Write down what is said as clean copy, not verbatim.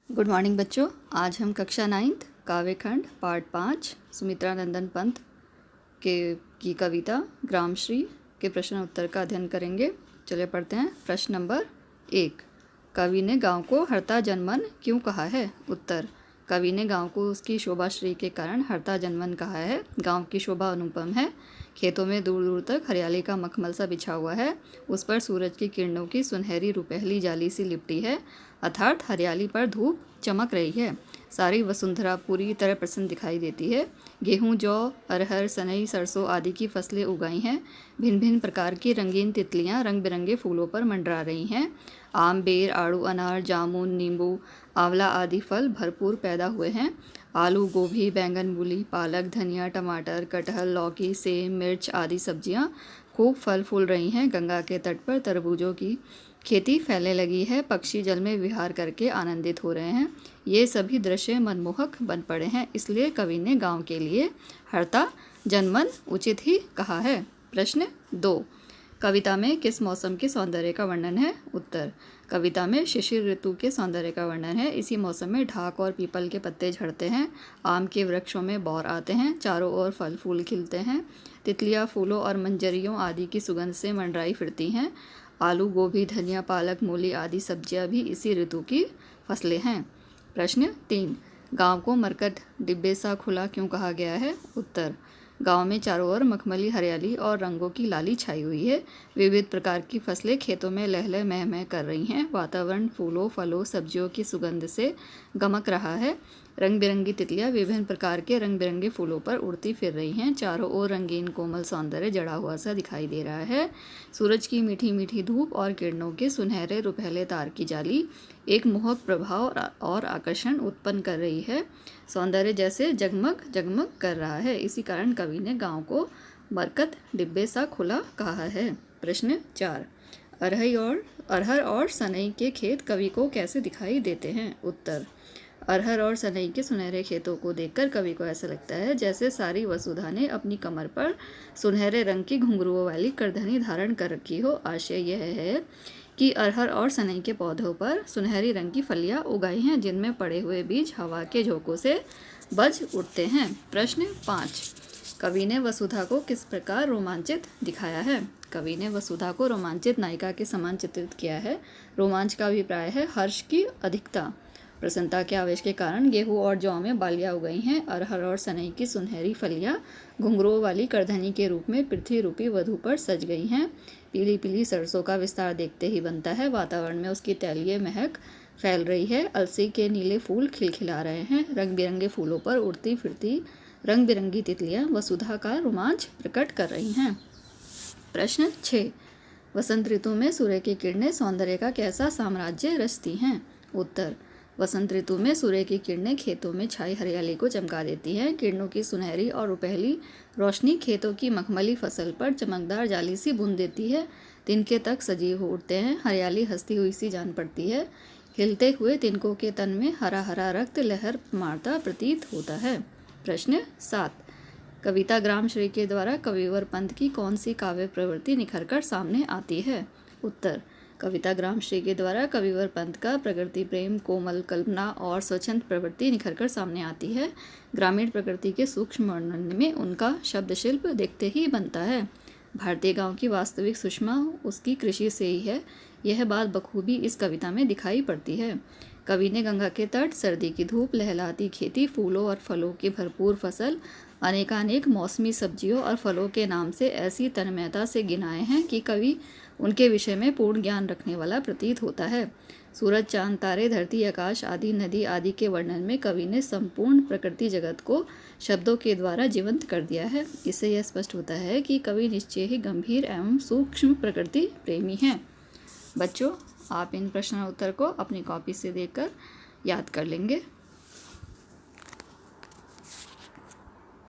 Good morning बच्चों। आज हम कक्षा 9th काव्यखंड पार्ट 5 सुमित्रा नंदन पंत की कविता ग्रामश्री के प्रश्न उत्तर का अध्ययन करेंगे। चलिए पढ़ते हैं। प्रश्न नंबर 1। कवि ने गांव को हरता जनमन क्यों कहा है? उत्तर। कवि ने गांव को उसकी शोभाश्री के कारण हरता जनमन कहा है। गांव की शोभा अनुपम है। खेतों में दूर दूर तक हरियाली का मखमल सा बिछा हुआ है। उस पर सूरज की किरणों की सुनहरी रुपहली जाली सी लिपटी है, अर्थात हरियाली पर धूप चमक रही है। सारी वसुंधरा पूरी तरह प्रसन्न दिखाई देती है। गेहूं, जौ, अरहर, सनई, सरसों आदि की फसलें उगाई हैं। भिन्न भिन्न प्रकार की रंगीन तितलियां रंग बिरंगे फूलों पर मंडरा रही हैं। आम, बेर, आड़ू, अनार, जामुन, नींबू, आंवला आदि फल भरपूर पैदा हुए हैं। आलू, गोभी, बैंगन, मूली, पालक, धनिया, टमाटर, कटहल, लौकी, सेम, मिर्च आदि सब्जियां खूब फल फूल रही हैं। गंगा के तट पर तरबूजों की खेती फैलने लगी है। पक्षी जल में विहार करके आनंदित हो रहे हैं। ये सभी दृश्य मनमोहक बन पड़े हैं, इसलिए कवि ने गांव के लिए हरता जनमन उचित ही कहा है। प्रश्न 2। कविता में किस मौसम के सौंदर्य का वर्णन है? उत्तर। कविता में शिशिर ऋतु के सौंदर्य का वर्णन है। इसी मौसम में ढाक और पीपल के पत्ते झड़ते हैं। आम के वृक्षों में बौर आते हैं। चारों ओर फल फूल खिलते हैं। तितलियां फूलों और मंजरियों आदि की सुगंध से मंडराई फिरती हैं। आलू, गोभी, धनिया, पालक, मूली आदि सब्जियां भी इसी ऋतु की फसलें हैं। प्रश्न 3। गांव को मरकट डिब्बे सा खुला क्यों कहा गया है? उत्तर। गांव में चारों ओर मखमली हरियाली और रंगों की लाली छाई हुई है। विविध प्रकार की फसलें खेतों में लहलह मह कर रही हैं। वातावरण फूलों, फलों, सब्जियों की सुगंध से गमक रहा है। रंग बिरंगी तितलियां विभिन्न प्रकार के रंग बिरंगे फूलों पर उड़ती फिर रही हैं। चारों ओर रंगीन कोमल सौंदर्य जड़ा हुआ सा दिखाई दे रहा है। सूरज की मीठी मीठी धूप और किरणों के सुनहरे रुपहले तार की जाली एक मोहक प्रभाव और आकर्षण उत्पन्न कर रही है। सौंदर्य जैसे जगमग जगमग कर रहा है। इसी कारण कवि ने गांव को मरकत डिब्बे सा खुला कहा है। प्रश्न 4। अरहर और सनई के खेत कवि को कैसे दिखाई देते हैं? उत्तर। अरहर और सनई के सुनहरे खेतों को देखकर कवि को ऐसा लगता है जैसे सारी वसुधा ने अपनी कमर पर सुनहरे रंग की घुंघरुओं वाली करधनी धारण कर रखी हो। आशय यह है कि अरहर और सनई के पौधों पर सुनहरी रंग की फलियां उगाई हैं, जिनमें पड़े हुए बीज हवा के झोंकों से बज उठते हैं। प्रश्न 5। कवि ने वसुधा को किस प्रकार रोमांचित दिखाया है? कवि ने वसुधा को रोमांचित नायिका के समान चित्रित किया है। रोमांच का अभिप्राय है हर्ष की अधिकता। प्रसन्नता के आवेश के कारण गेहूं और जौ में बालियां उगई हैं। अरहर और सनई की सुनहरी फलियां घुंघरुओं वाली करधनी के रूप में पृथ्वी रूपी वधू पर सज गई हैं। पीली पीली सरसों का विस्तार देखते ही बनता है। वातावरण में उसकी तैलीय महक फैल रही है। अलसी के नीले फूल खिलखिला रहे हैं। रंग बिरंगे फूलों पर उड़ती फिरती रंग बिरंगी तितलियां वसुधा का रोमांच प्रकट कर रही हैं। प्रश्न 6। वसंत ऋतु में सूर्य की किरणें सौंदर्य का कैसा साम्राज्य रचती हैं? उत्तर। वसंत ऋतु में सूर्य की किरणें खेतों में छाई हरियाली को चमका देती हैं। किरणों की सुनहरी और रुपहली रोशनी खेतों की मखमली फसल पर चमकदार जाली सी बूंद देती है। तिनके तक सजीव हो उठते हैं। हरियाली हंसती हुई सी जान पड़ती है। हिलते हुए तिनकों के तन में हरा हरा रक्त लहर मारता प्रतीत होता है। प्रश्न 7। कविता ग्रामश्री के द्वारा कविवर पंत की कौन सी काव्य प्रवृत्ति निखरकर सामने आती है? उत्तर। कविता ग्रामश्री के द्वारा कविवर पंत का प्रकृति प्रेम, कोमल कल्पना और स्वच्छंद प्रवृत्ति निखरकर सामने आती है। ग्रामीण प्रकृति के सूक्ष्म वर्णन में उनका शब्द शिल्प देखते ही बनता है। भारतीय गांव की वास्तविक सुषमा उसकी कृषि से ही है। यह बात बखूबी इस कविता में दिखाई पड़ती है। कवि ने गंगा के तट, सर्दी की धूप, लहलाती खेती, फूलों और फलों की भरपूर फसल, अनेकानेक मौसमी सब्जियों और फलों के नाम से ऐसी तन्मयता से गिनाए हैं कि कवि उनके विषय में पूर्ण ज्ञान रखने वाला प्रतीत होता है। सूरज, चांद, तारे, धरती, आकाश आदि, नदी आदि के वर्णन में कवि ने संपूर्ण प्रकृति जगत को शब्दों के द्वारा जीवंत कर दिया है। इससे यह स्पष्ट होता है कि कवि निश्चय ही गंभीर एवं सूक्ष्म प्रकृति प्रेमी हैं। बच्चों, आप इन प्रश्न उत्तर को अपनी कॉपी से देखकर याद कर लेंगे।